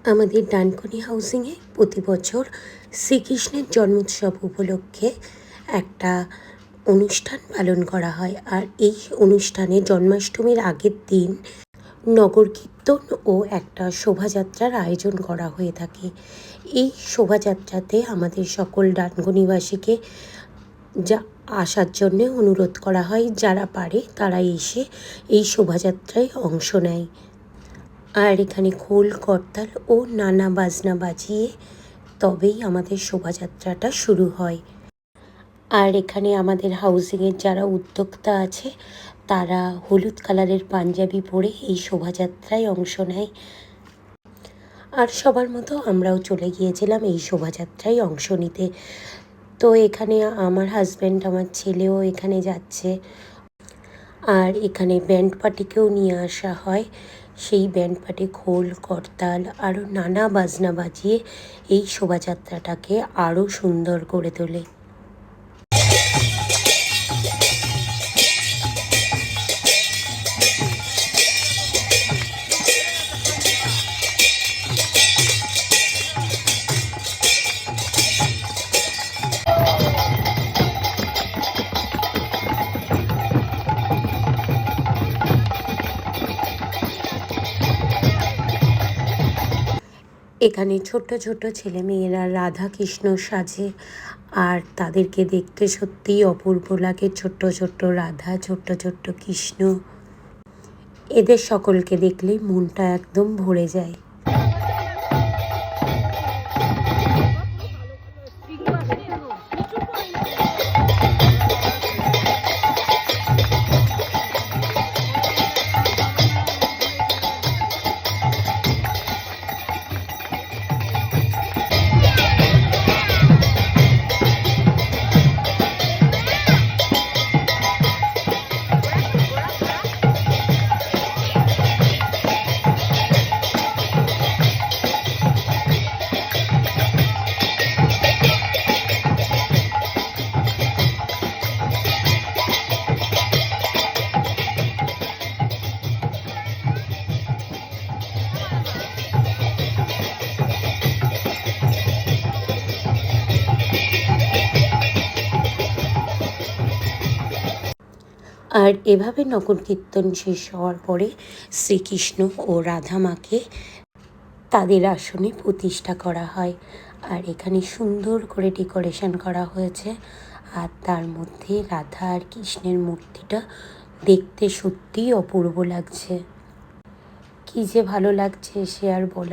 আমাদের ডানকুনি হাউজিংয়ে প্রতি বছর শ্রীকৃষ্ণের জন্মোৎসব উপলক্ষে একটা অনুষ্ঠান পালন করা হয়। আর এই অনুষ্ঠানে জন্মাষ্টমীর আগের দিন নগর কীর্তন ও একটা শোভাযাত্রার আয়োজন করা হয়ে থাকে। এই শোভাযাত্রাতে আমাদের সকল ডানকুনিবাসীকে আসার জন্যে অনুরোধ করা হয়। যারা পারে তারা এসে এই শোভাযাত্রায় অংশ নেয়। আর এখানে খোল, করতাল ও নানা বাজনা বাজিয়ে তবেই আমাদের শোভাযাত্রাটা শুরু হয়। আর এখানে আমাদের হাউজিংয়ের যারা উদ্যোক্তা আছে তারা হলুদ কালারের পাঞ্জাবি পরে এই শোভাযাত্রায় অংশ নেয়। আর সবার মতো আমরাও চলে গিয়েছিলাম এই শোভাযাত্রায় অংশ নিতে। তো এখানে আমার হাজব্যান্ড, আমার ছেলেও এখানে যাচ্ছে। আর এখানে ব্যান্ড পার্টিকেও নিয়ে আসা হয়। সেই ব্যান্ড পার্টি খোল, করতাল আরও নানা বাজনা বাজিয়ে এই শোভাযাত্রাটাকে আরও সুন্দর করে তোলে। এখানে ছোট্ট ছোট্ট ছেলেমেয়েরা রাধা কৃষ্ণ সাজে, আর তাদেরকে দেখতে সত্যিই অপূর্ব লাগে। ছোট্ট ছোট্ট রাধা, ছোট্ট ছোট্ট কৃষ্ণ, এদের সকলকে দেখলেই মনটা একদম ভরে যায়। আর এভাবে নগর কীর্তন শেষ হওয়ার পরে শ্রীকৃষ্ণ ও রাধা মাকে তাদের আসনে প্রতিষ্ঠা করা হয়। আর এখানে সুন্দর করে ডেকোরেশন করা হয়েছে। আর তার মধ্যে রাধা আর কৃষ্ণের মূর্তিটা দেখতে সত্যিই অপূর্ব লাগছে। কী যে ভালো লাগছে সে আর বলার